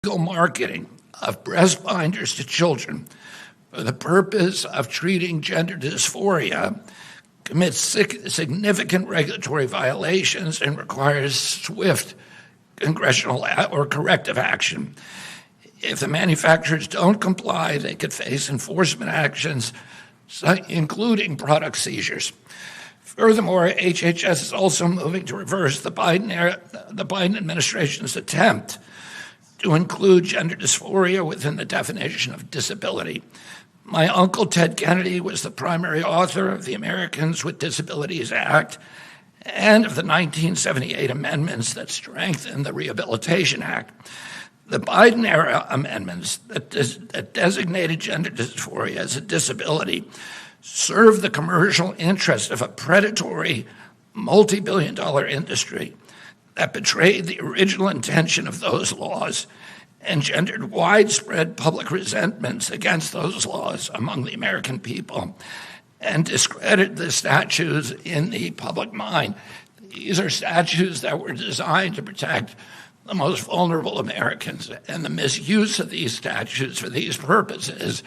illegal marketing of breast binders to children for the purpose of treating gender dysphoria commits significant regulatory violations and requires swift congressional or corrective action. If the manufacturers don't comply, they could face enforcement actions, including product seizures. Furthermore, HHS is also moving to reverse the Biden administration's attempt to include gender dysphoria within the definition of disability. My uncle, Ted Kennedy, was the primary author of the Americans with Disabilities Act and of the 1978 amendments that strengthened the Rehabilitation Act. The Biden-era amendments that designated gender dysphoria as a disability serve the commercial interest of a predatory, multi-billion-dollar industry that betrayed the original intention of those laws and gendered widespread public resentments against those laws among the American people and discredited the statutes in the public mind. These are statutes that were designed to protect the most vulnerable Americans, and the misuse of these statutes for these purposes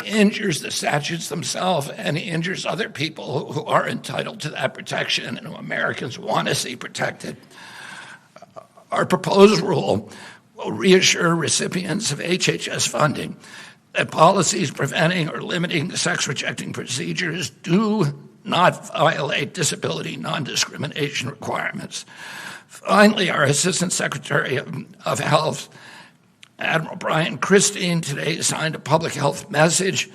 injures the statutes themselves and injures other people who are entitled to that protection and who Americans want to see protected. Our proposed rule will reassure recipients of HHS funding that policies preventing or limiting sex-rejecting procedures do not violate disability non-discrimination requirements. Finally, our Assistant Secretary of Health, Admiral Brian Christine, today signed a public health message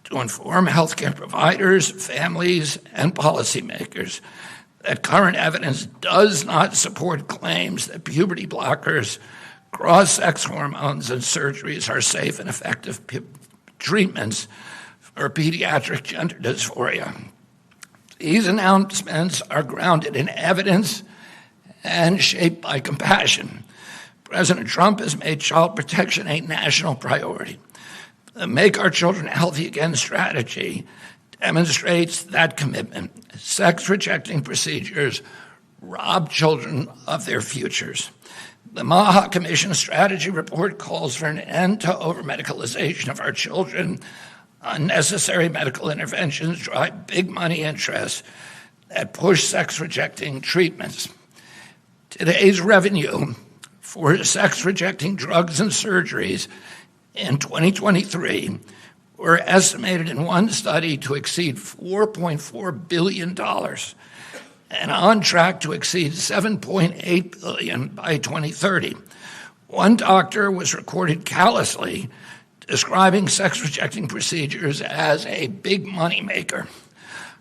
to inform healthcare providers, families, and policymakers that current evidence does not support claims that puberty blockers, cross-sex hormones, and surgeries are safe and effective treatments for pediatric gender dysphoria. These announcements are grounded in evidence and shaped by compassion. President Trump has made child protection a national priority. The Make Our Children Healthy Again strategy demonstrates that commitment. Sex-rejecting procedures rob children of their futures. The Maha Commission strategy report calls for an end to over-medicalization of our children. Unnecessary medical interventions drive big money interests that push sex-rejecting treatments. Today's revenue for sex-rejecting drugs and surgeries in 2023 were estimated in one study to exceed $4.4 billion and on track to exceed $7.8 billion by 2030. One doctor was recorded callously describing sex-rejecting procedures as a big moneymaker.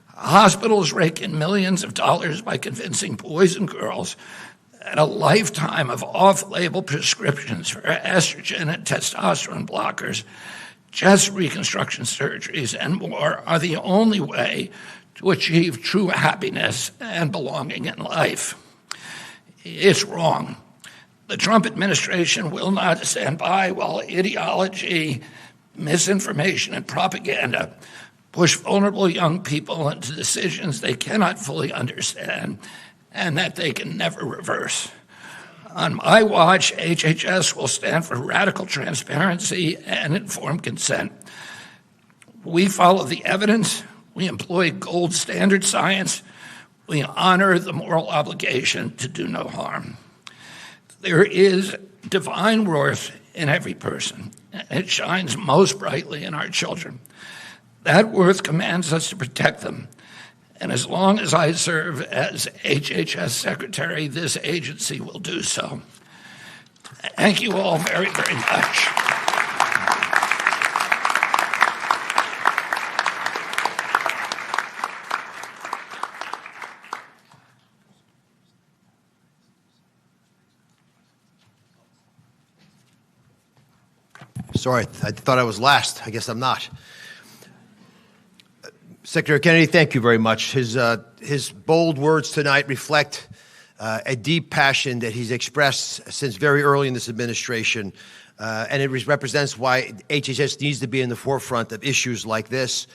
Hospitals rake in millions of dollars by convincing boys and girls that a lifetime of off-label prescriptions for estrogen and testosterone blockers, chest reconstruction surgeries, and more are the only way to achieve true happiness and belonging in life. It's wrong. The Trump administration will not stand by while ideology, misinformation, and propaganda push vulnerable young people into decisions they cannot fully understand and that they can never reverse. On my watch, HHS will stand for radical transparency and informed consent. We follow the evidence, we employ gold standard science, we honor the moral obligation to do no harm. There is divine worth in every person, and it shines most brightly in our children. That worth commands us to protect them. And as long as I serve as HHS Secretary, this agency will do so. Thank you all very, very much. Sorry, I thought I was last. I guess I'm not. Secretary Kennedy, thank you very much. His bold words tonight reflect a deep passion that he's expressed since very early in this administration, and it represents why HHS needs to be in the forefront of issues like this.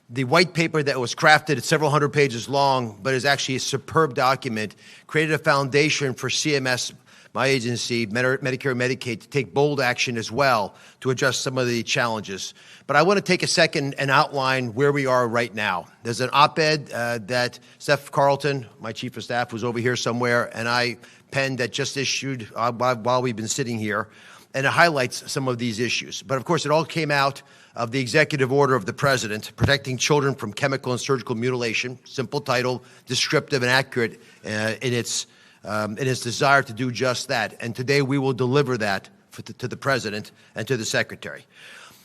The white paper that was crafted, it's several hundred pages long, but is actually a superb document, created a foundation for CMS my agency, Medicare and Medicaid, to take bold action as well to address some of the challenges. But I want to take a second and outline where we are right now. There's an op-ed that Steph Carlton, my chief of staff, was over here somewhere, and I penned that just issued while we've been sitting here, and it highlights some of these issues. But of course, it all came out of the executive order of the president protecting children from chemical and surgical mutilation. Simple title, descriptive and accurate in its desire to do just that. And today we will deliver that to the president and to the secretary.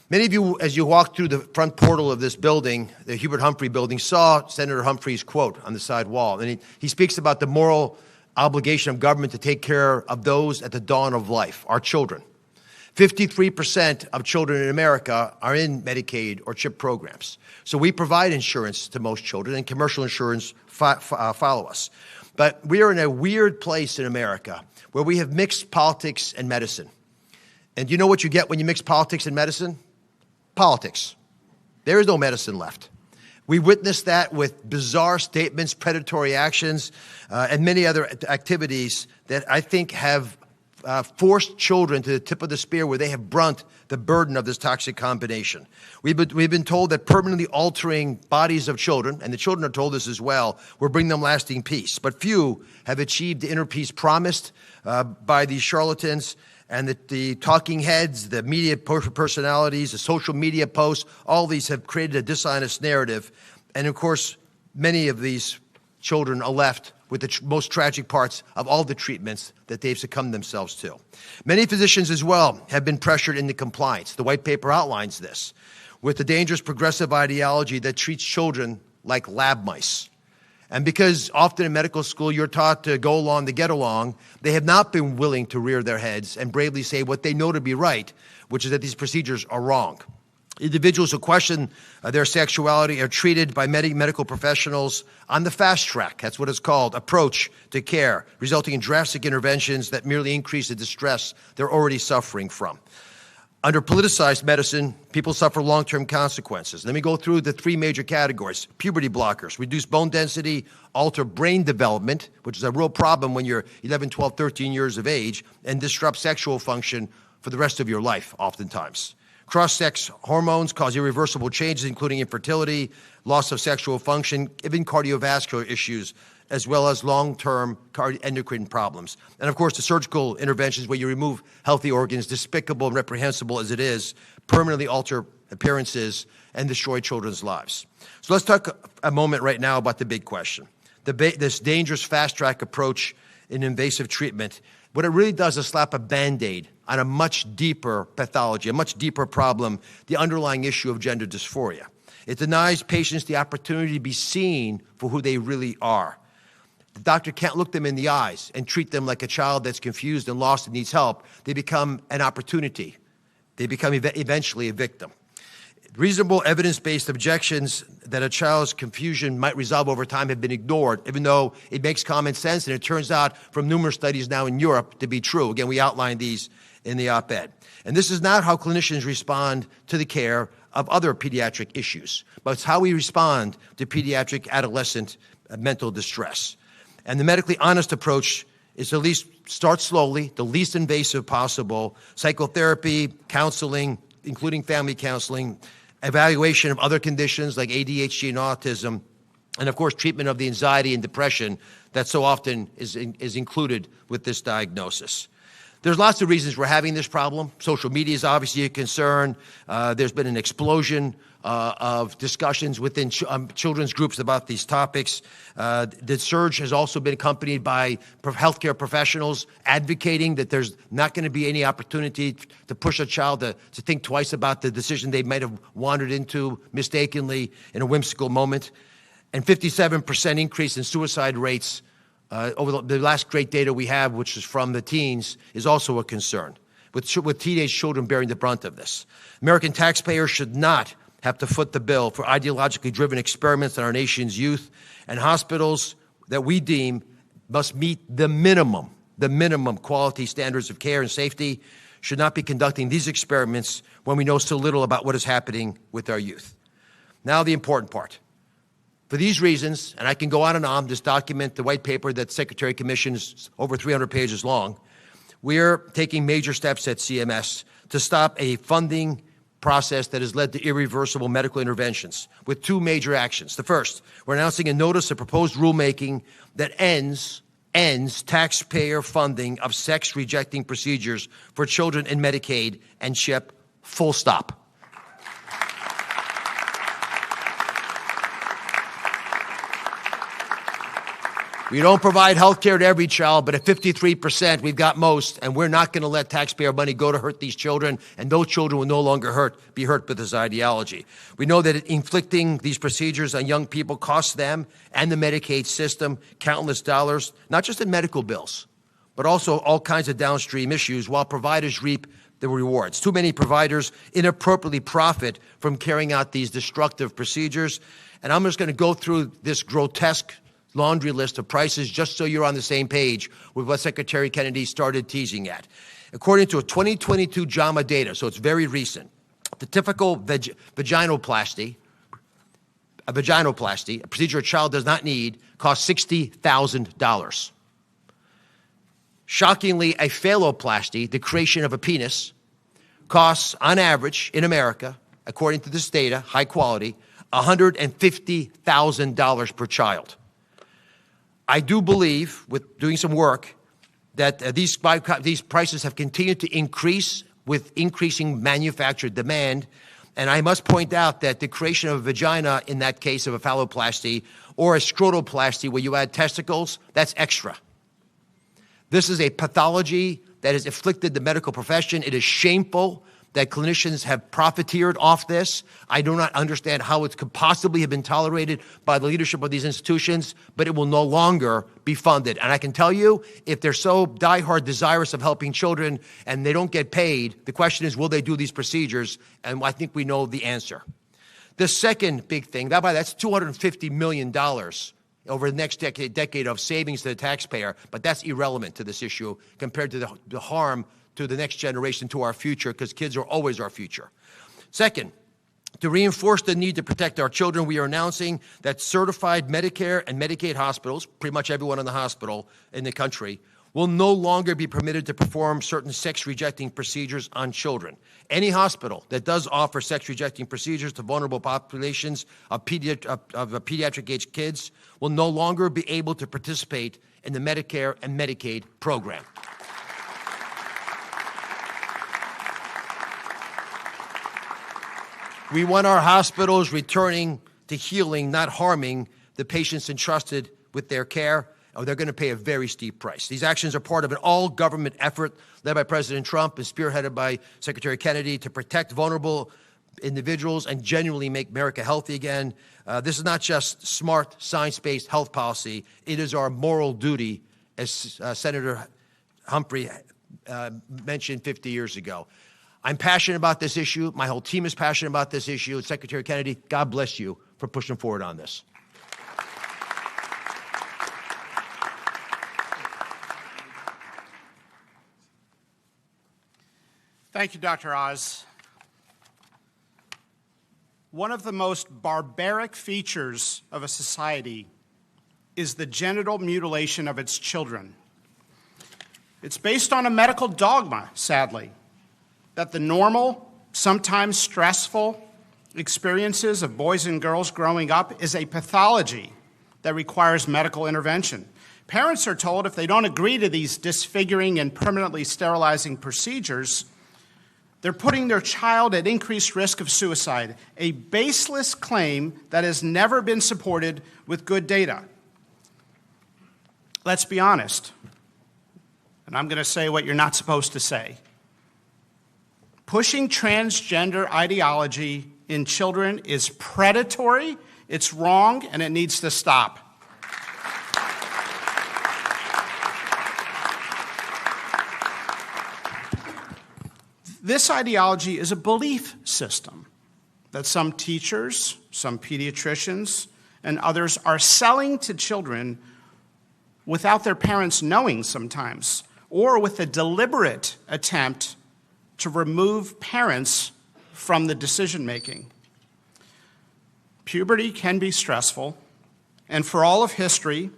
Many of you, as you walked through the front portal of this building, the Hubert Humphrey building, saw Senator Humphrey's quote on the side wall. And he speaks about the moral obligation of government to take care of those at the dawn of life, our children. 53% of children in America are in Medicaid or CHIP programs. So we provide insurance to most children, and commercial insurance follow us. But we are in a weird place in America where we have mixed politics and medicine. And you know what you get when you mix politics and medicine? Politics. There is no medicine left. We witnessed that with bizarre statements, predatory actions, and many other activities that I think have forced children to the tip of the spear where they have brunt the burden of this toxic combination. We've been told that permanently altering bodies of children, and the children are told this as well, will bring them lasting peace. But few have achieved the inner peace promised by these charlatans, and the talking heads, the media personalities, the social media posts, all these have created a dishonest narrative. And of course, many of these children are left with the most tragic parts of all the treatments that they've succumbed themselves to. Many physicians as well have been pressured into compliance. The white paper outlines this, with the dangerous progressive ideology that treats children like lab mice. And because often in medical school you're taught to go along to get along, they have not been willing to rear their heads and bravely say what they know to be right, which is that these procedures are wrong. Individuals who question their sexuality are treated by medical professionals on the fast track, that's what it's called, approach to care, resulting in drastic interventions that merely increase the distress they're already suffering from. Under politicized medicine, people suffer long-term consequences. Let me go through the three major categories. Puberty blockers, reduce bone density, alter brain development, which is a real problem when you're 11, 12, 13 years of age, and disrupt sexual function for the rest of your life, oftentimes. Cross-sex hormones cause irreversible changes, including infertility, loss of sexual function, even cardiovascular issues, as well as long-term endocrine problems. And of course, the surgical interventions where you remove healthy organs, despicable and reprehensible as it is, permanently alter appearances and destroy children's lives. So let's talk a moment right now about the big question. This dangerous fast-track approach in invasive treatment, what it really does is slap a Band-Aid on a much deeper pathology, a much deeper problem, the underlying issue of gender dysphoria. It denies patients the opportunity to be seen for who they really are. The doctor can't look them in the eyes and treat them like a child that's confused and lost and needs help. They become an opportunity. They become eventually a victim. Reasonable evidence-based objections that a child's confusion might resolve over time have been ignored, even though it makes common sense, and it turns out from numerous studies now in Europe to be true. Again, we outlined these in the op-ed. And this is not how clinicians respond to the care of other pediatric issues, but it's how we respond to pediatric adolescent mental distress. And the medically honest approach is to at least start slowly, the least invasive possible, psychotherapy, counseling, including family counseling, evaluation of other conditions like ADHD and autism, and of course treatment of the anxiety and depression that so often is included with this diagnosis. There's lots of reasons we're having this problem. Social media is obviously a concern. There's been an explosion of discussions within children's groups about these topics. The surge has also been accompanied by healthcare professionals advocating that there's not going to be any opportunity to push a child to think twice about the decision they might have wandered into mistakenly in a whimsical moment. And 57% increase in suicide rates over the last great data we have, which is from the teens, is also a concern, with teenage children bearing the brunt of this. American taxpayers should not have to foot the bill for ideologically driven experiments on our nation's youth, and hospitals that we deem must meet the minimum quality standards of care and safety should not be conducting these experiments when we know so little about what is happening with our youth. Now the important part. For these reasons, and I can go on and on, this document, the white paper that the Secretary commissions over 300 pages long, we're taking major steps at CMS to stop a funding process that has led to irreversible medical interventions with two major actions. The first, we're announcing a notice of proposed rulemaking that ends taxpayer funding of sex-rejecting procedures for children in Medicaid and CHIP, full stop. We don't provide health care to every child, but at 53%, we've got most, and we're not going to let taxpayer money go to hurt these children, and those children will no longer be hurt with this ideology. We know that inflicting these procedures on young people costs them and the Medicaid system countless dollars, not just in medical bills, but also all kinds of downstream issues, while providers reap the rewards. Too many providers inappropriately profit from carrying out these destructive procedures, and I'm just going to go through this grotesque laundry list of prices just so you're on the same page with what Secretary Kennedy started teasing at. According to a 2022 JAMA data, so it's very recent, the typical vaginoplasty, a procedure a child does not need, costs $60,000. Shockingly, a phalloplasty, the creation of a penis, costs, on average, in America, according to this data, high quality, $150,000 per child. I do believe, with doing some work, that these prices have continued to increase with increasing manufactured demand. And I must point out that the creation of a vagina, in that case of a phalloplasty, or a scrotoplasty where you add testicles, that's extra. This is a pathology that has afflicted the medical profession. It is shameful that clinicians have profiteered off this. I do not understand how it could possibly have been tolerated by the leadership of these institutions, but it will no longer be funded. And I can tell you, if they're so diehard desirous of helping children and they don't get paid, the question is, will they do these procedures? And I think we know the answer. The second big thing, that's $250 million over the next decade of savings to the taxpayer, but that's irrelevant to this issue compared to the harm to the next generation, to our future, because kids are always our future. Second, to reinforce the need to protect our children, we are announcing that certified Medicare and Medicaid hospitals, pretty much everyone in the hospital in the country, will no longer be permitted to perform certain sex-rejecting procedures on children. Any hospital that does offer sex-rejecting procedures to vulnerable populations of pediatric-age kids will no longer be able to participate in the Medicare and Medicaid program. We want our hospitals returning to healing, not harming the patients entrusted with their care, or they're going to pay a very steep price. These actions are part of an all-government effort led by President Trump and spearheaded by Secretary Kennedy to protect vulnerable individuals and genuinely make America healthy again. This is not just smart, science-based health policy. It is our moral duty, as Senator Humphrey mentioned 50 years ago. I'm passionate about this issue. My whole team is passionate about this issue. And Secretary Kennedy, God bless you for pushing forward on this. Thank you, Dr. Oz. One of the most barbaric features of a society is the genital mutilation of its children. It's based on a medical dogma, sadly, that the normal, sometimes stressful experiences of boys and girls growing up is a pathology that requires medical intervention. Parents are told if they don't agree to these disfiguring and permanently sterilizing procedures, they're putting their child at increased risk of suicide, a baseless claim that has never been supported with good data. Let's be honest, and I'm going to say what you're not supposed to say. Pushing transgender ideology in children is predatory, it's wrong, and it needs to stop. This ideology is a belief system that some teachers, some pediatricians, and others are selling to children without their parents knowing sometimes, or with a deliberate attempt to remove parents from the decision-making. Puberty can be stressful, and for all of history,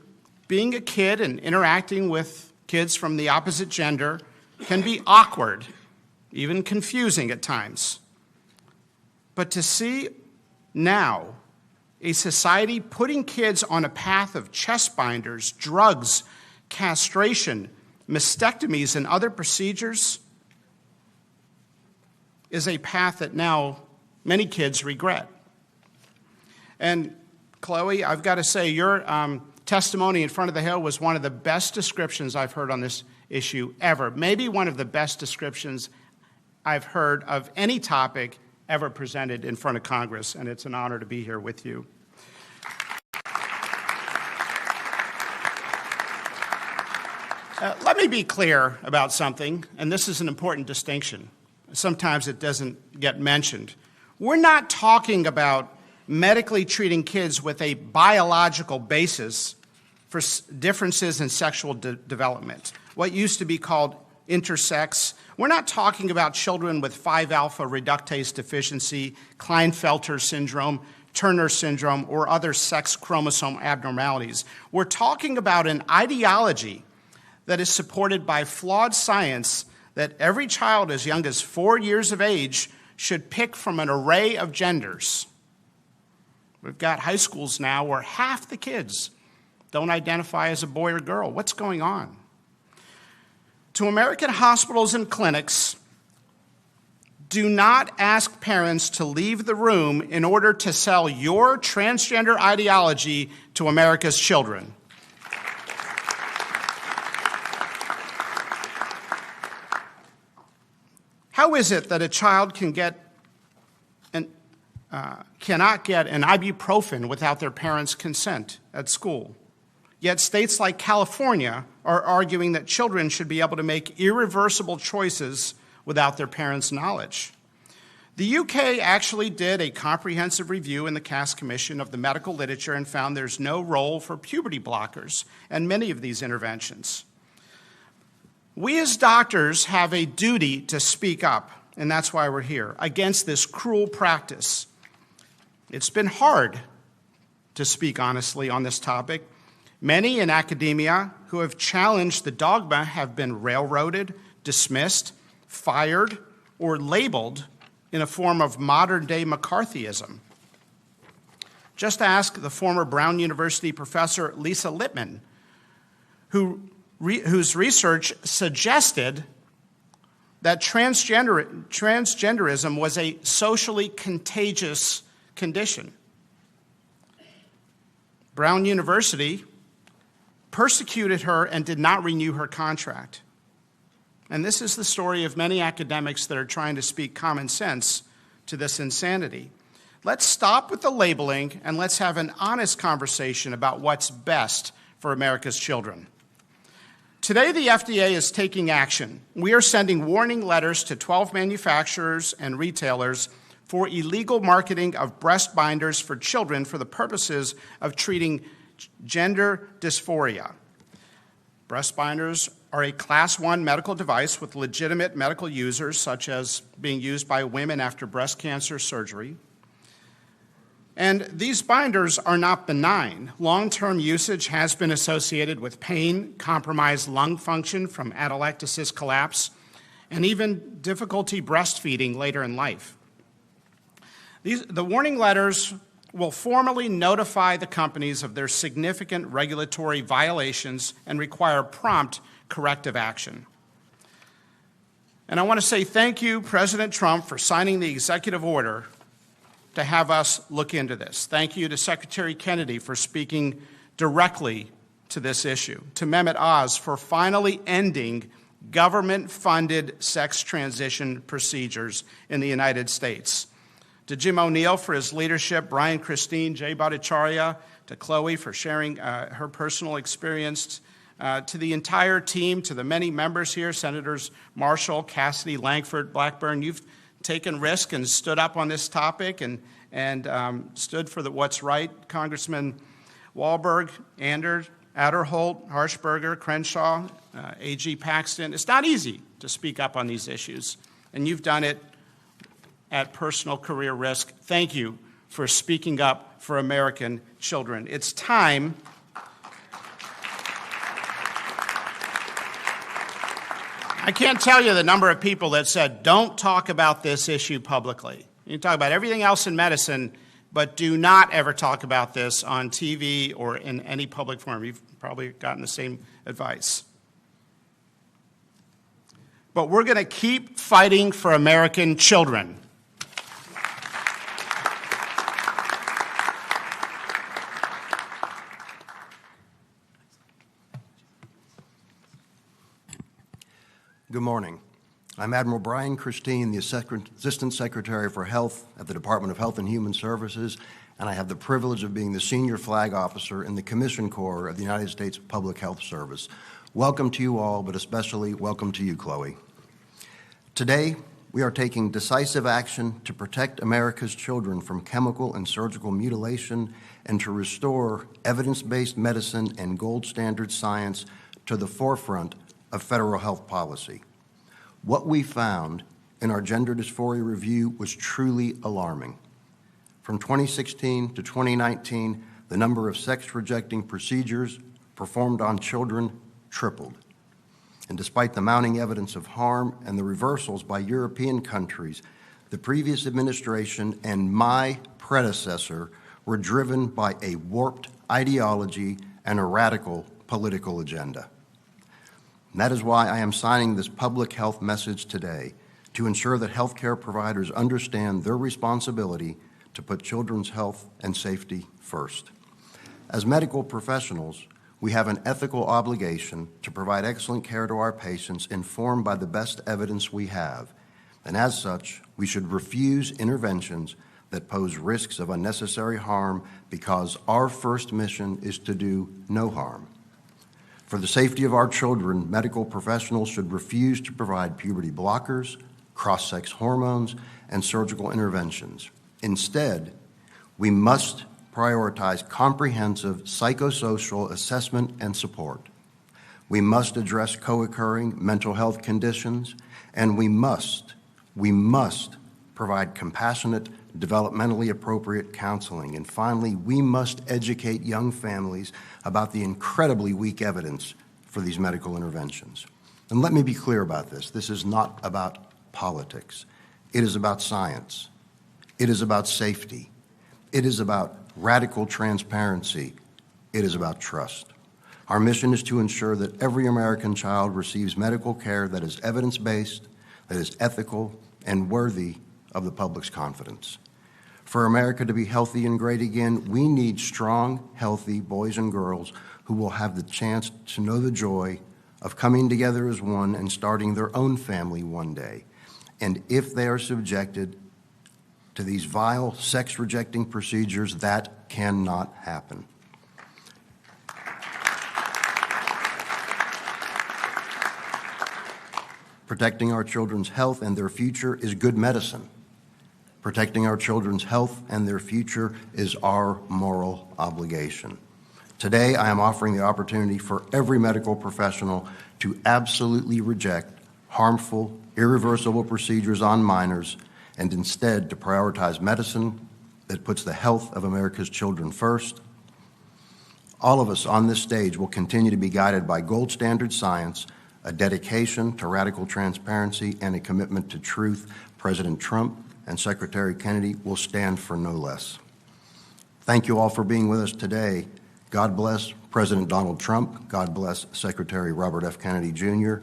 being a kid and interacting with kids from the opposite gender can be awkward, even confusing at times. But to see now a society putting kids on a path of chest binders, drugs, castration, mastectomies, and other procedures is a path that now many kids regret. And Chloe, I've got to say, your testimony in front of the Hill was one of the best descriptions I've heard on this issue ever. Maybe one of the best descriptions I've heard of any topic ever presented in front of Congress, and it's an honor to be here with you. Let me be clear about something, and this is an important distinction. Sometimes it doesn't get mentioned. We're not talking about medically treating kids with a biological basis for differences in sexual development, what used to be called intersex. We're not talking about children with 5-alpha reductase deficiency, Klinefelter syndrome, Turner syndrome, or other sex chromosome abnormalities. We're talking about an ideology that is supported by flawed science that every child as young as 4 years of age should pick from an array of genders. We've got high schools now where half the kids don't identify as a boy or girl. What's going on? To American hospitals and clinics, do not ask parents to leave the room in order to sell your transgender ideology to America's children. How is it that a child cannot get an ibuprofen without their parents' consent at school? Yet states like California are arguing that children should be able to make irreversible choices without their parents' knowledge. The UK actually did a comprehensive review in the Cass Commission of the medical literature and found there's no role for puberty blockers in many of these interventions. We as doctors have a duty to speak up, and that's why we're here, against this cruel practice. It's been hard to speak honestly on this topic. Many in academia who have challenged the dogma have been railroaded, dismissed, fired, or labeled in a form of modern-day McCarthyism. Just ask the former Brown University professor Lisa Lippman, whose research suggested that transgenderism was a socially contagious condition. Brown University persecuted her and did not renew her contract. And this is the story of many academics that are trying to speak common sense to this insanity. Let's stop with the labeling and let's have an honest conversation about what's best for America's children. Today, the FDA is taking action. We are sending warning letters to 12 manufacturers and retailers for illegal marketing of breast binders for children for the purposes of treating gender dysphoria. Breast binders are a Class 1 medical device with legitimate medical users, such as being used by women after breast cancer surgery. And these binders are not benign. Long-term usage has been associated with pain, compromised lung function from atelectasis collapse, and even difficulty breastfeeding later in life. The warning letters will formally notify the companies of their significant regulatory violations and require prompt corrective action. And I want to say thank you, President Trump, for signing the executive order to have us look into this. Thank you to Secretary Kennedy for speaking directly to this issue, to Mehmet Oz for finally ending government-funded sex transition procedures in the United States, to Jim O'Neill for his leadership, Brian Christine, Jay Bhattacharya, to Chloe for sharing her personal experience, to the entire team, to the many members here, Senators Marshall, Cassidy, Langford, Blackburn. You've taken risk and stood up on this topic and stood for what's right. Congressman Wahlberg, Adderholt, Harshberger, Crenshaw, A.G. Paxton. It's not easy to speak up on these issues, and you've done it at personal career risk. Thank you for speaking up for American children. It's time I can't tell you the number of people that said, don't talk about this issue publicly. You can talk about everything else in medicine, but do not ever talk about this on TV or in any public forum. You've probably gotten the same advice. But we're going to keep fighting for American children. Good morning. I'm Admiral Brian Christine, the Assistant Secretary for Health at the Department of Health and Human Services, and I have the privilege of being the Senior Flag Officer in the Commission Corps of the United States Public Health Service. Welcome to you all, but especially welcome to you, Chloe. Today, we are taking decisive action to protect America's children from chemical and surgical mutilation and to restore evidence-based medicine and gold standard science to the forefront of federal health policy. What we found in our gender dysphoria review was truly alarming. From 2016 to 2019, the number of sex-rejecting procedures performed on children tripled. And despite the mounting evidence of harm and the reversals by European countries, the previous administration and my predecessor were driven by a warped ideology and a radical political agenda. And that is why I am signing this public health message today, to ensure that healthcare providers understand their responsibility to put children's health and safety first. As medical professionals, we have an ethical obligation to provide excellent care to our patients informed by the best evidence we have. And as such, we should refuse interventions that pose risks of unnecessary harm because our first mission is to do no harm. For the safety of our children, medical professionals should refuse to provide puberty blockers, cross-sex hormones, and surgical interventions. Instead, we must prioritize comprehensive psychosocial assessment and support. We must address co-occurring mental health conditions, and we must provide compassionate, developmentally appropriate counseling. And finally, we must educate young families about the incredibly weak evidence for these medical interventions. And let me be clear about this. This is not about politics. It is about science. It is about safety. It is about radical transparency. It is about trust. Our mission is to ensure that every American child receives medical care that is evidence-based, that is ethical, and worthy of the public's confidence. For America to be healthy and great again, we need strong, healthy boys and girls who will have the chance to know the joy of coming together as one and starting their own family one day. And if they are subjected to these vile, sex-rejecting procedures, that cannot happen. Protecting our children's health and their future is good medicine. Protecting our children's health and their future is our moral obligation. Today, I am offering the opportunity for every medical professional to absolutely reject harmful, irreversible procedures on minors and instead to prioritize medicine that puts the health of America's children first. All of us on this stage will continue to be guided by gold standard science, a dedication to radical transparency, and a commitment to truth. President Trump and Secretary Kennedy will stand for no less. Thank you all for being with us today. God bless President Donald Trump. God bless Secretary Robert F. Kennedy Jr.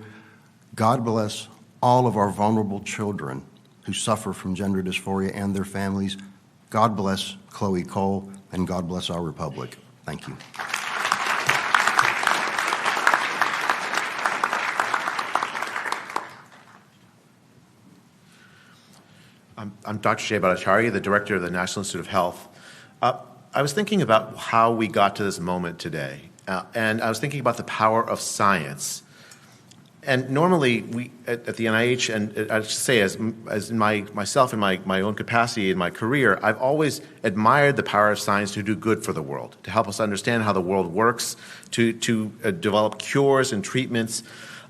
God bless all of our vulnerable children who suffer from gender dysphoria and their families. God bless Chloe Cole, and God bless our republic. Thank you. I'm Dr. Jay Bhattacharya, the Director of the National Institute of Health. I was thinking about how we got to this moment today, and I was thinking about the power of science. And normally, we at the NIH, and I should say, as in myself in my own capacity in my career, I've always admired the power of science to do good for the world, to help us understand how the world works, to develop cures and treatments.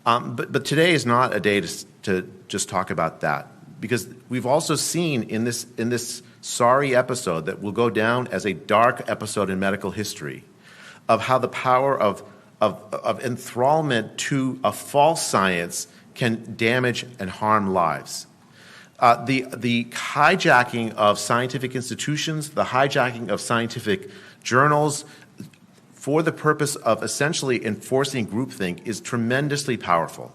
But today is not a day to just talk about that, because we've also seen in this sorry episode that will go down as a dark episode in medical history of how the power of enthrallment to a false science can damage and harm lives. The hijacking of scientific institutions, the hijacking of scientific journals for the purpose of essentially enforcing groupthink is tremendously powerful.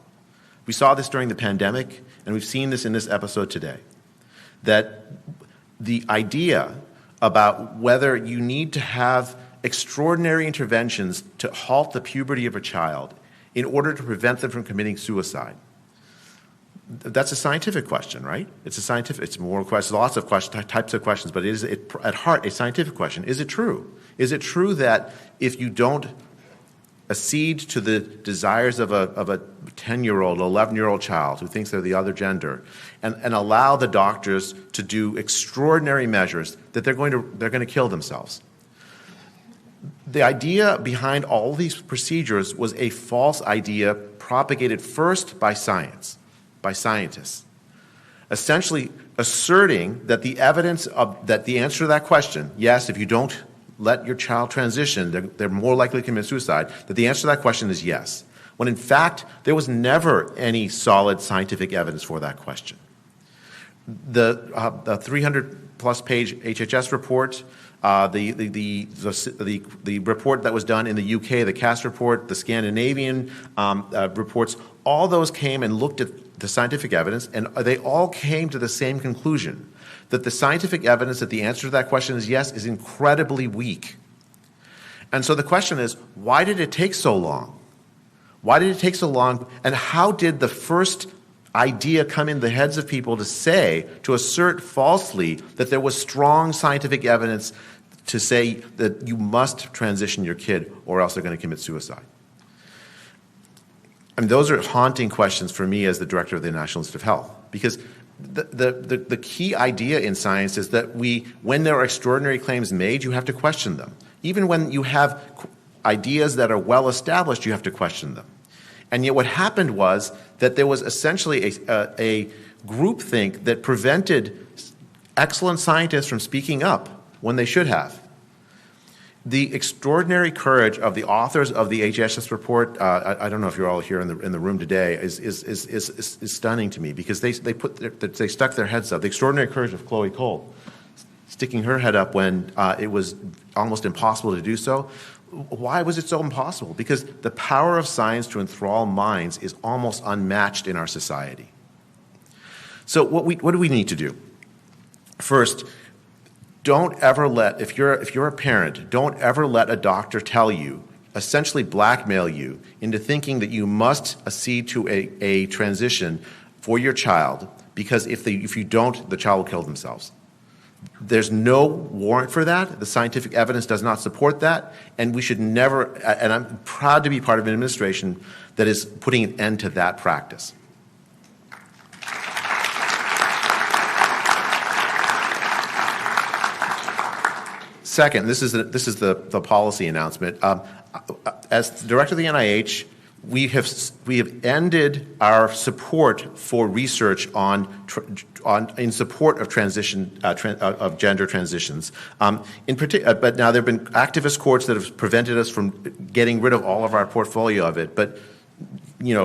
We saw this during the pandemic, and we've seen this in this episode today, that the idea about whether you need to have extraordinary interventions to halt the puberty of a child in order to prevent them from committing suicide. That's a scientific question, right? It's more questions, lots of types of questions, but it is at heart a scientific question. Is it true? Is it true that if you don't accede to the desires of a 10-year-old, 11-year-old child who thinks they're the other gender, and allow the doctors to do extraordinary measures, that they're going to kill themselves? The idea behind all these procedures was a false idea propagated first by science, by scientists, essentially asserting that the evidence that the answer to that question, yes, if you don't let your child transition, they're more likely to commit suicide, that the answer to that question is yes, when in fact there was never any solid scientific evidence for that question. The 300-plus page HHS report, the report that was done in the UK, the CAST report, the Scandinavian reports, all those came and looked at the scientific evidence, and they all came to the same conclusion, that the scientific evidence that the answer to that question is yes is incredibly weak. And so the question is, why did it take so long? Why did it take so long, and how did the first idea come in the heads of people to assert falsely that there was strong scientific evidence to say that you must transition your kid or else they're going to commit suicide? I mean, those are haunting questions for me as the director of the National Institute of Health, because the key idea in science is that when there are extraordinary claims made, you have to question them. Even when you have ideas that are well established, you have to question them. And yet what happened was that there was essentially a groupthink that prevented excellent scientists from speaking up when they should have. The extraordinary courage of the authors of the HHS report, I don't know if you're all here in the room today, is stunning to me, because they stuck their heads up. The extraordinary courage of Chloe Cole, sticking her head up when it was almost impossible to do so. Why was it so impossible? Because the power of science to enthrall minds is almost unmatched in our society. So what do we need to do? First, don't ever let, if you're a parent, don't ever let a doctor tell you, essentially blackmail you into thinking that you must accede to a transition for your child, because if you don't, the child will kill themselves. There's no warrant for that. The scientific evidence does not support that, and we should never, and I'm proud to be part of an administration that is putting an end to that practice. Second, this is the policy announcement. As director of the NIH, we have ended our support for research in support of of gender transitions. But now there have been activist courts that have prevented us from getting rid of all of our portfolio of it. But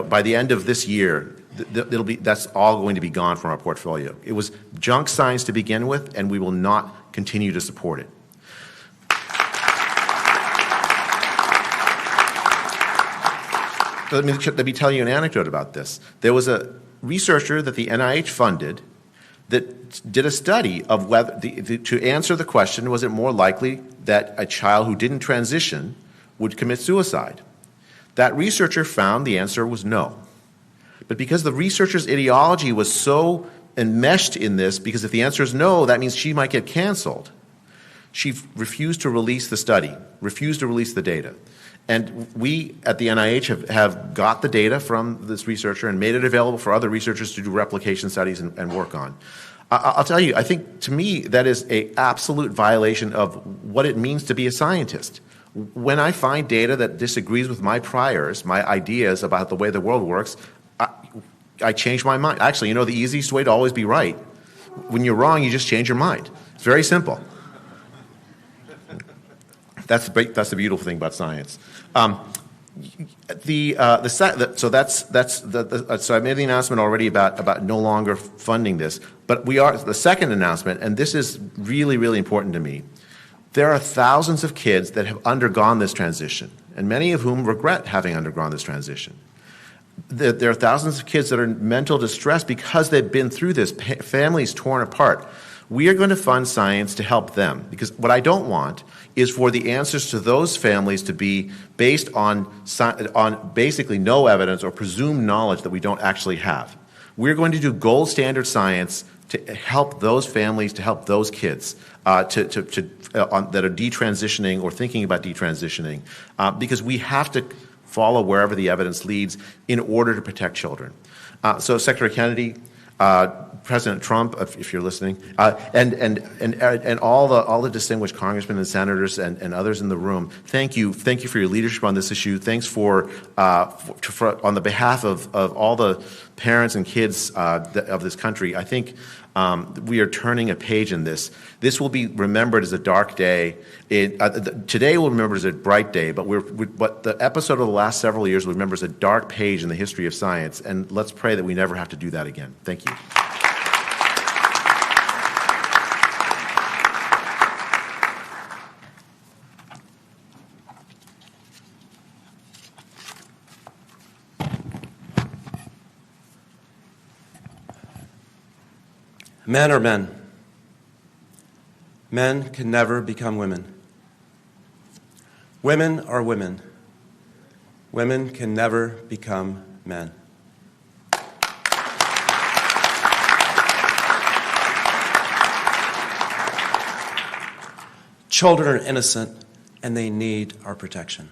by the end of this year, that's all going to be gone from our portfolio. It was junk science to begin with, and we will not continue to support it. Let me tell you an anecdote about this. There was a researcher that the NIH funded that did a study of whether, to answer the question, was it more likely that a child who didn't transition would commit suicide? That researcher found the answer was no. But because the researcher's ideology was so enmeshed in this, because if the answer is no, that means she might get canceled, she refused to release the study, refused to release the data. And we at the NIH have got the data from this researcher and made it available for other researchers to do replication studies and work on. I'll tell you, I think to me that is an absolute violation of what it means to be a scientist. When I find data that disagrees with my priors, my ideas about the way the world works, I change my mind. Actually, the easiest way to always be right, when you're wrong, you just change your mind. It's very simple. That's the beautiful thing about science. So I made the announcement already about no longer funding this, but the second announcement, and this is really, really important to me. There are thousands of kids that have undergone this transition, and many of whom regret having undergone this transition. There are thousands of kids that are in mental distress because they've been through this, families torn apart. We are going to fund science to help them, because what I don't want is for the answers to those families to be based on basically no evidence or presumed knowledge that we don't actually have. We're going to do gold standard science to help those families, to help those kids that are detransitioning or thinking about detransitioning, because we have to follow wherever the evidence leads in order to protect children. So Secretary Kennedy, President Trump, if you're listening, and all the distinguished congressmen and senators and others in the room, thank you for your leadership on this issue. Thanks for on the behalf of all the parents and kids of this country. I think we are turning a page in this. This will be remembered as a dark day. Today we'll remember as a bright day, but the episode of the last several years will remember as a dark page in the history of science, and let's pray that we never have to do that again. Thank you. Men are men. Men can never become women. Women are women. Women can never become men. Children are innocent, and they need our protection.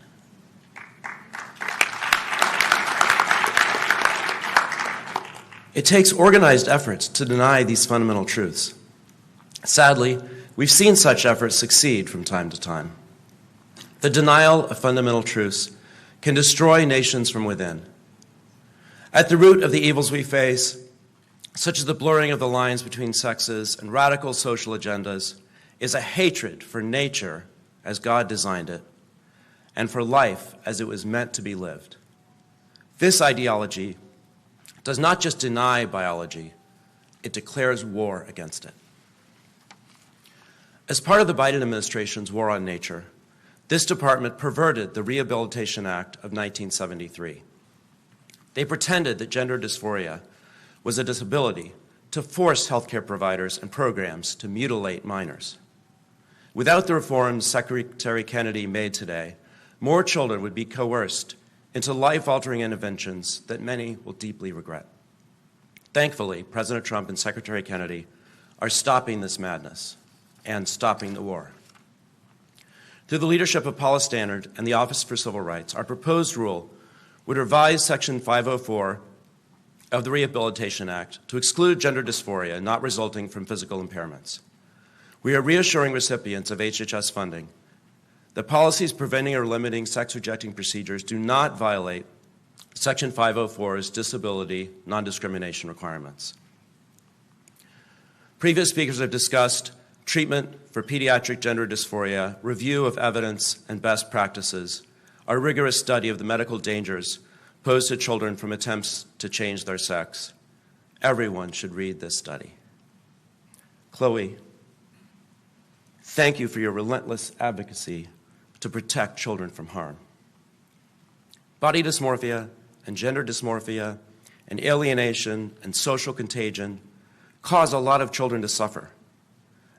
It takes organized efforts to deny these fundamental truths. Sadly, we've seen such efforts succeed from time to time. The denial of fundamental truths can destroy nations from within. At the root of the evils we face, such as the blurring of the lines between sexes and radical social agendas, is a hatred for nature as God designed it, and for life as it was meant to be lived. This ideology does not just deny biology, it declares war against it. As part of the Biden administration's war on nature, this department perverted the Rehabilitation Act of 1973. They pretended that gender dysphoria was a disability to force healthcare providers and programs to mutilate minors. Without the reforms Secretary Kennedy made today, more children would be coerced into life-altering interventions that many will deeply regret. Thankfully, President Trump and Secretary Kennedy are stopping this madness and stopping the war. Through the leadership of Paula Stannard and the Office for Civil Rights, our proposed rule would revise Section 504 of the Rehabilitation Act to exclude gender dysphoria not resulting from physical impairments. We are reassuring recipients of HHS funding that policies preventing or limiting sex-rejecting procedures do not violate Section 504's disability non-discrimination requirements. Previous speakers have discussed treatment for pediatric gender dysphoria, review of evidence and best practices, our rigorous study of the medical dangers posed to children from attempts to change their sex. Everyone should read this study. Chloe, thank you for your relentless advocacy to protect children from harm. Body dysmorphia and gender dysmorphia and alienation and social contagion cause a lot of children to suffer.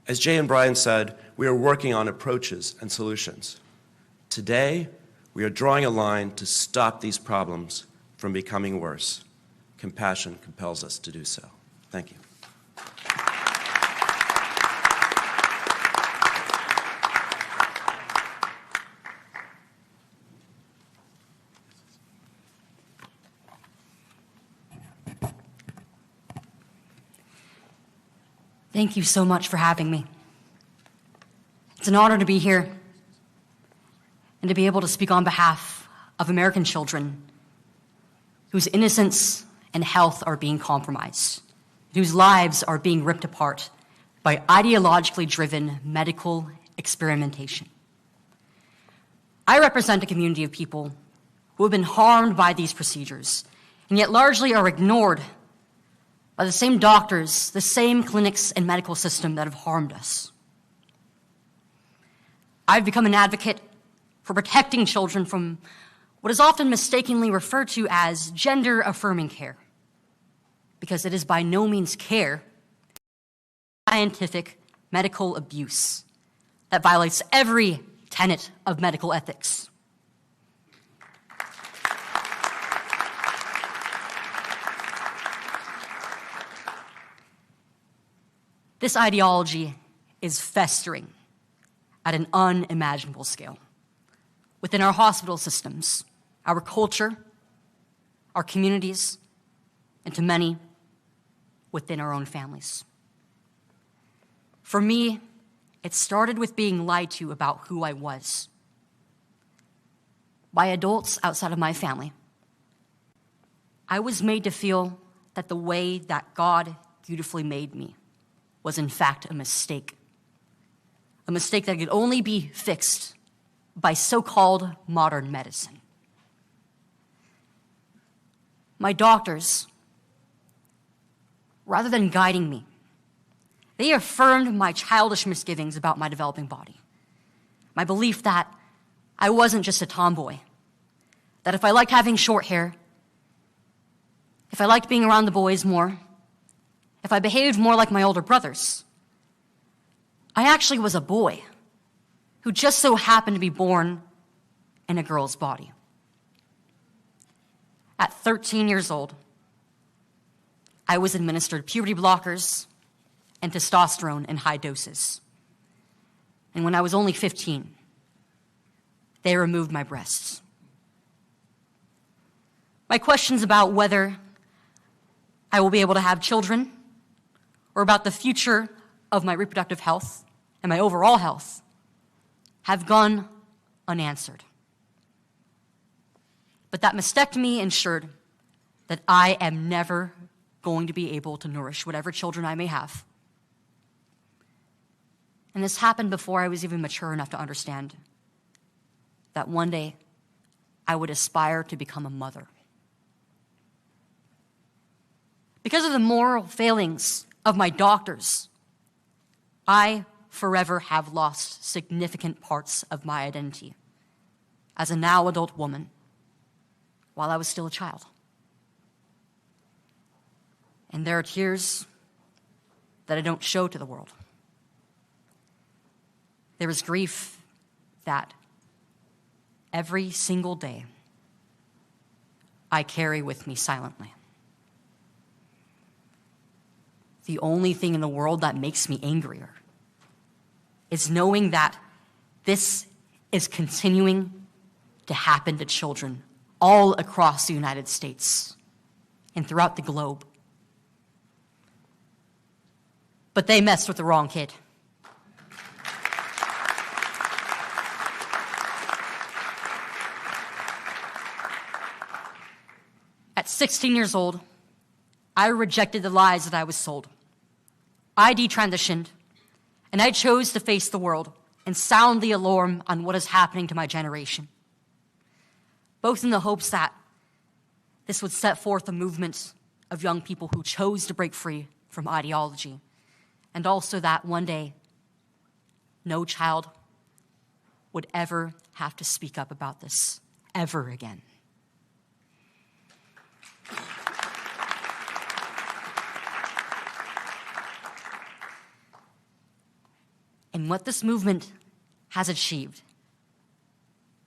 As Jay and Brian said, we are working on approaches and solutions. Today, we are drawing a line to stop these problems from becoming worse. Compassion compels us to do so. Thank you. Thank you so much for having me. It's an honor to be here and to be able to speak on behalf of American children whose innocence and health are being compromised, whose lives are being ripped apart by ideologically driven medical experimentation. I represent a community of people who have been harmed by these procedures, and yet largely are ignored by the same doctors, the same clinics and medical system that have harmed us. I've become an advocate for protecting children from what is often mistakenly referred to as gender-affirming care, because it is by no means care, scientific medical abuse that violates every tenet of medical ethics. This ideology is festering at an unimaginable scale within our hospital systems, our culture, our communities, and to many within our own families. For me, it started with being lied to about who I was by adults outside of my family. I was made to feel that the way that God beautifully made me was in fact a mistake that could only be fixed by so-called modern medicine. My doctors, rather than guiding me, they affirmed my childish misgivings about my developing body, my belief that I wasn't just a tomboy, that if I liked having short hair, if I liked being around the boys more, if I behaved more like my older brothers, I actually was a boy who just so happened to be born in a girl's body. At 13 years old, I was administered puberty blockers and testosterone in high doses. And when I was only 15, they removed my breasts. My questions about whether I will be able to have children or about the future of my reproductive health and my overall health have gone unanswered. But that mastectomy ensured that I am never going to be able to nourish whatever children I may have. And this happened before I was even mature enough to understand that one day I would aspire to become a mother. Because of the moral failings of my doctors, I forever have lost significant parts of my identity as a now adult woman while I was still a child. And there are tears that I don't show to the world. There is grief that every single day I carry with me silently. The only thing in the world that makes me angrier is knowing that this is continuing to happen to children all across the United States and throughout the globe. But they messed with the wrong kid. At 16 years old, I rejected the lies that I was sold. I detransitioned, and I chose to face the world and sound the alarm on what is happening to my generation, both in the hopes that this would set forth a movement of young people who chose to break free from ideology, and also that one day, no child would ever have to speak up about this ever again. And what this movement has achieved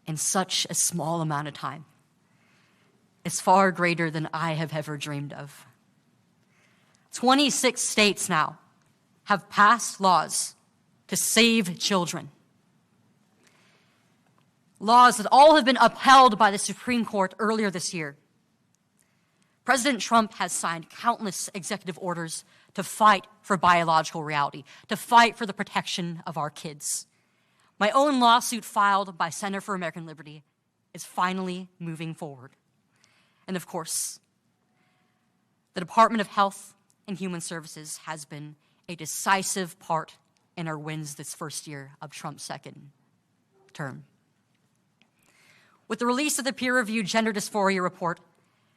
in such a small amount of time is far greater than I have ever dreamed of. 26 states now have passed laws to save children. Laws that all have been upheld by the Supreme Court earlier this year. President Trump has signed countless executive orders to fight for biological reality, to fight for the protection of our kids. My own lawsuit filed by Center for American Liberty is finally moving forward. And of course, the Department of Health and Human Services has been a decisive part in our wins this first year of Trump's second term. With the release of the peer-reviewed gender dysphoria report,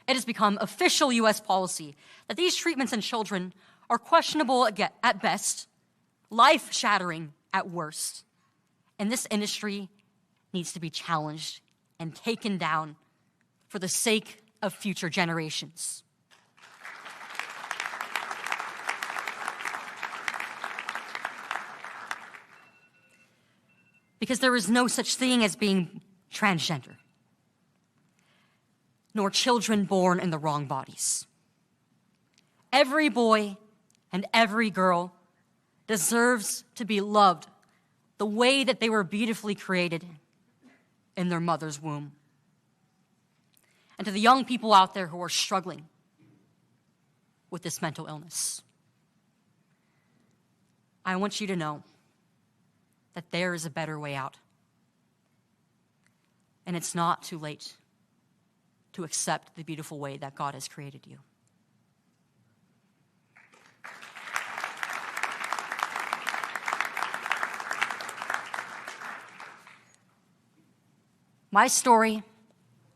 it has become official U.S. policy that these treatments in children are questionable at best, life-shattering at worst. And this industry needs to be challenged and taken down for the sake of future generations. Because there is no such thing as being transgender, nor children born in the wrong bodies. Every boy and every girl deserves to be loved the way that they were beautifully created in their mother's womb. And to the young people out there who are struggling with this mental illness, I want you to know that there is a better way out. And it's not too late to accept the beautiful way that God has created you. My story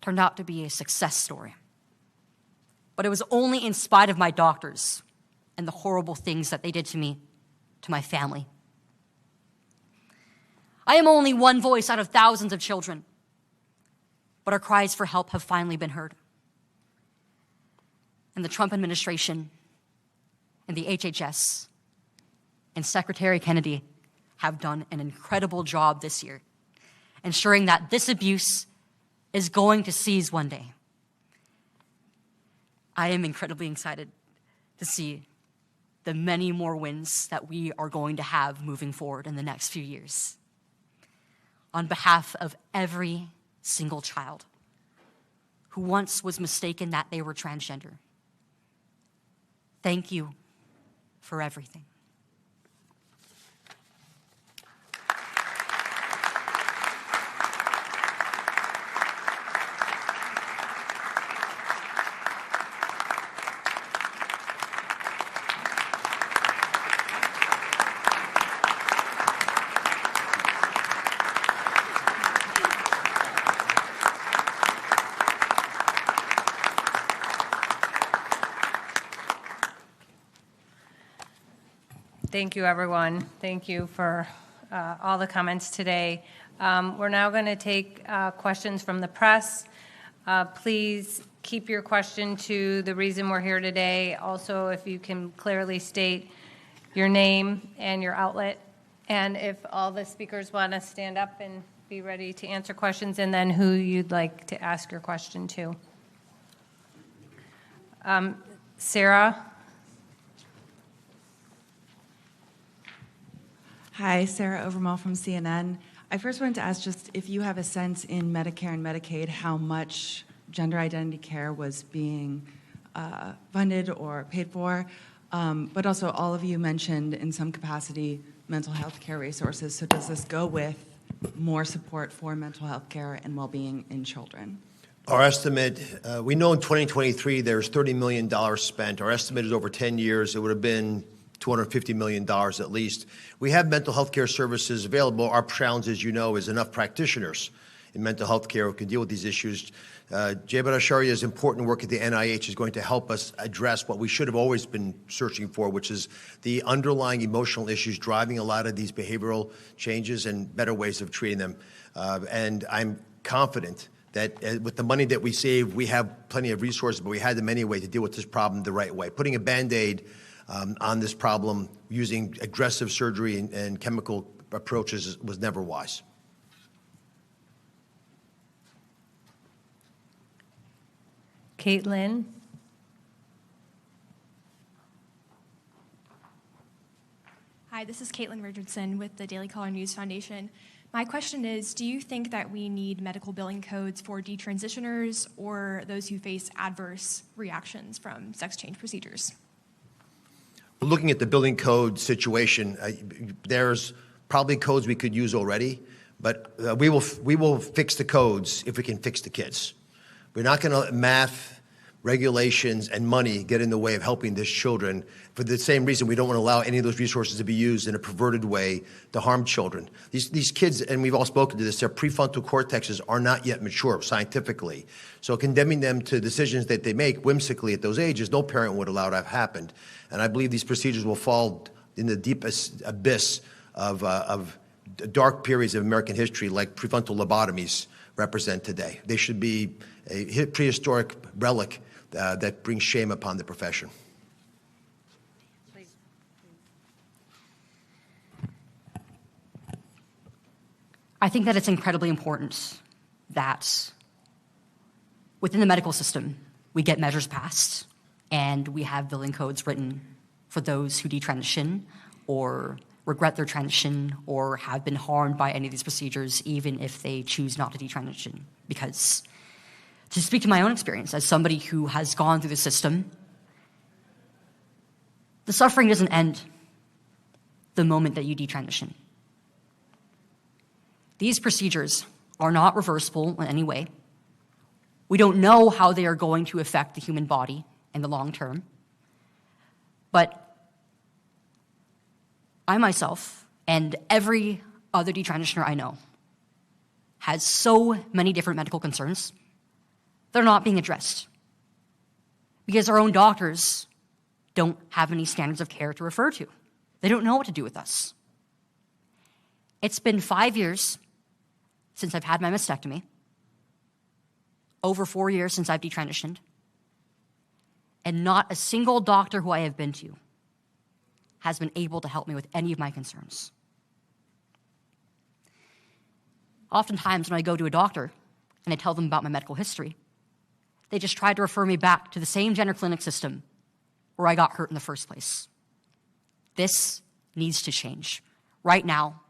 turned out to be a success story, but it was only in spite of my doctors and the horrible things that they did to me, to my family. I am only one voice out of thousands of children, but our cries for help have finally been heard. And the Trump administration and the HHS and Secretary Kennedy have done an incredible job this year, ensuring that this abuse is going to cease one day. I am incredibly excited to see the many more wins that we are going to have moving forward in the next few years. On behalf of every single child who once was mistaken that they were transgender, thank you for everything. Thank you, everyone. Thank you for all the comments today. We're now going to take questions from the press. Please keep your question to the reason we're here today. Also, if you can clearly state your name and your outlet, and if all the speakers want to stand up and be ready to answer questions, and then who you'd like to ask your question to. Sarah? Hi, Sarah Overmall from CNN. I first wanted to ask just if you have a sense in Medicare and Medicaid how much gender identity care was being funded or paid for, but also all of you mentioned in some capacity mental health care resources. So does this go with more support for mental health care and well-being in children? Our estimate, we know in 2023 there's $30 million spent. Our estimate is over 10 years. It would have been $250 million at least. We have mental health care services available. Our challenge, as you know, is enough practitioners in mental health care who can deal with these issues. Jay Bhattacharya's important work at the NIH is going to help us address what we should have always been searching for, which is the underlying emotional issues driving a lot of these behavioral changes and better ways of treating them. And I'm confident that with the money that we save, we have plenty of resources, but we had them anyway to deal with this problem the right way. Putting a Band-Aid on this problem using aggressive surgery and chemical approaches was never wise. Caitlin? Hi, this is Caitlin Richardson with the Daily Caller News Foundation. My question is, do you think that we need medical billing codes for detransitioners or those who face adverse reactions from sex change procedures? Looking at the billing code situation, there's probably codes we could use already, but we will fix the codes if we can fix the kids. We're not going to let math regulations and money get in the way of helping these children. For the same reason, we don't want to allow any of those resources to be used in a perverted way to harm children. These kids, and we've all spoken to this, their prefrontal cortexes are not yet mature scientifically. So condemning them to decisions that they make whimsically at those ages, no parent would allow to have happened. And I believe these procedures will fall in the deepest abyss of dark periods of American history like prefrontal lobotomies represent today. They should be a prehistoric relic that brings shame upon the profession. I think that it's incredibly important that within the medical system, we get measures passed and we have billing codes written for those who detransition or regret their transition or have been harmed by any of these procedures, even if they choose not to detransition. Because to speak to my own experience as somebody who has gone through the system, the suffering doesn't end the moment that you detransition. These procedures are not reversible in any way. We don't know how they are going to affect the human body in the long term. But I myself and every other detransitioner I know has so many different medical concerns that are not being addressed because our own doctors don't have any standards of care to refer to. They don't know what to do with us. It's been 5 years since I've had my mastectomy, over 4 years since I've detransitioned, and not a single doctor who I have been to has been able to help me with any of my concerns. Oftentimes when I go to a doctor and I tell them about my medical history, they just try to refer me back to the same gender clinic system where I got hurt in the first place. This needs to change. Right now,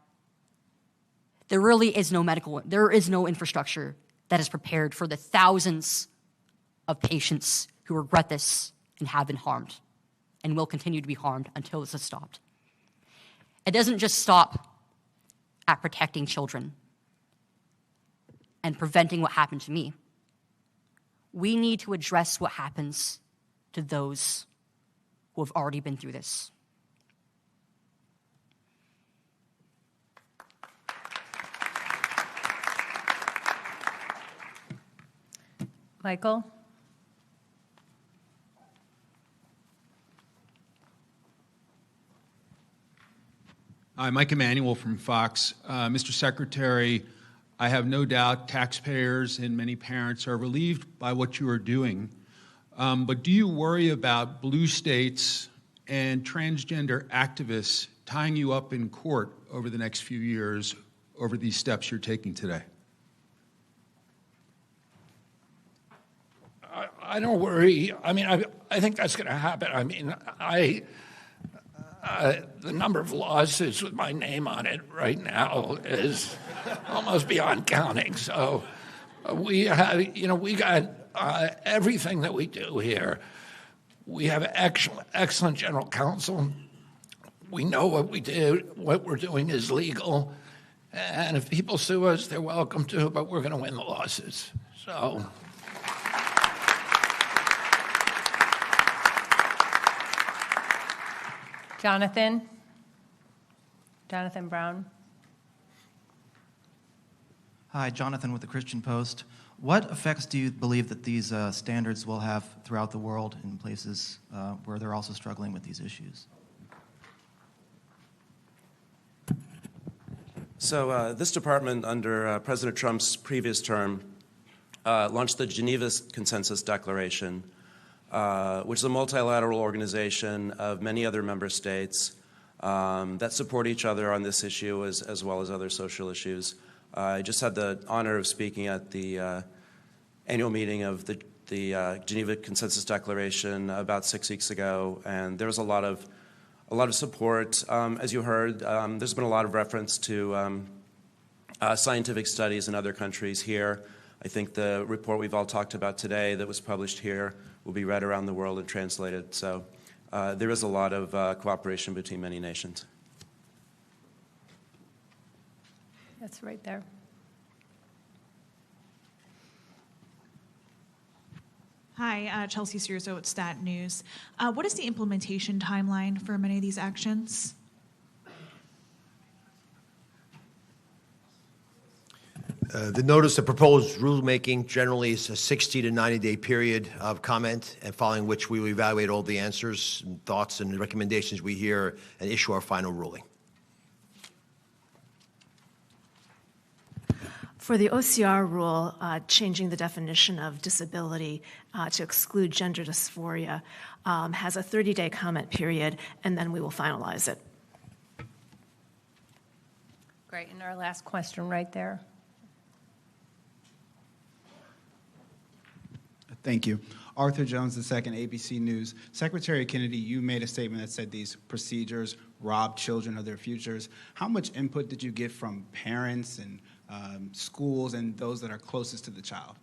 there is no infrastructure that is prepared for the thousands of patients who regret this and have been harmed and will continue to be harmed until this is stopped. It doesn't just stop at protecting children and preventing what happened to me. We need to address what happens to those who have already been through this. Michael? Hi, Mike Emanuel from Fox. Mr. Secretary, I have no doubt taxpayers and many parents are relieved by what you are doing. But do you worry about blue states and transgender activists tying you up in court over the next few years over these steps you're taking today? I don't worry. I mean, I think that's going to happen. I mean, the number of lawsuits with my name on it right now is almost beyond counting. So we got everything that we do here. We have excellent general counsel. We know what we do. What we're doing is legal. And if people sue us, they're welcome to, but we're going to win the lawsuits. So. Jonathan Brown. Hi, Jonathan with the Christian Post. What effects do you believe that these standards will have throughout the world in places where they're also struggling with these issues? So this department, under President Trump's previous term, launched the Geneva Consensus Declaration, which is a multilateral organization of many other member states that support each other on this issue as well as other social issues. I just had the honor of speaking at the annual meeting of the Geneva Consensus Declaration about 6 weeks ago, and there was a lot of support. As you heard, there's been a lot of reference to scientific studies in other countries here. I think the report we've all talked about today that was published here will be read around the world and translated. So there is a lot of cooperation between many nations. That's right there. Hi, Chelsea Sirzo at Stat News. What is the implementation timeline for many of these actions? The notice of proposed rulemaking generally is a 60 to 90-day period of comment, and following which we will evaluate all the answers and thoughts and recommendations we hear and issue our final ruling. For the OCR rule, changing the definition of disability to exclude gender dysphoria has a 30-day comment period, and then we will finalize it. Great, and our last question right there. Thank you. Arthur Jones II, ABC News. Secretary Kennedy, you made a statement that said these procedures rob children of their futures. How much input did you get from parents and schools and those that are closest to the child?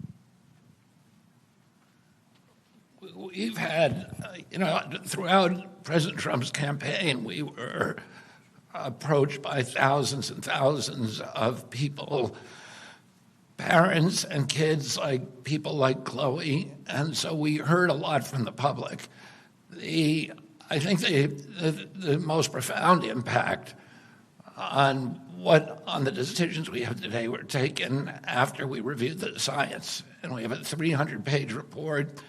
We've had, throughout President Trump's campaign, we were approached by thousands and thousands of people, parents and kids, like people like Chloe, and so we heard a lot from the public. I think the most profound impact on the decisions we have today were taken after we reviewed the science, and we have a 300-page report.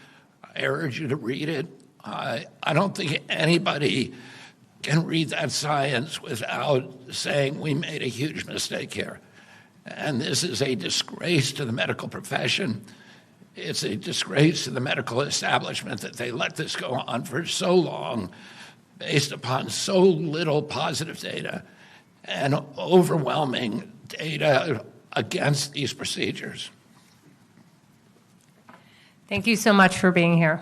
I urge you to read it. I don't think anybody can read that science without saying we made a huge mistake here. And this is a disgrace to the medical profession. It's a disgrace to the medical establishment that they let this go on for so long based upon so little positive data and overwhelming data against these procedures. Thank you so much for being here.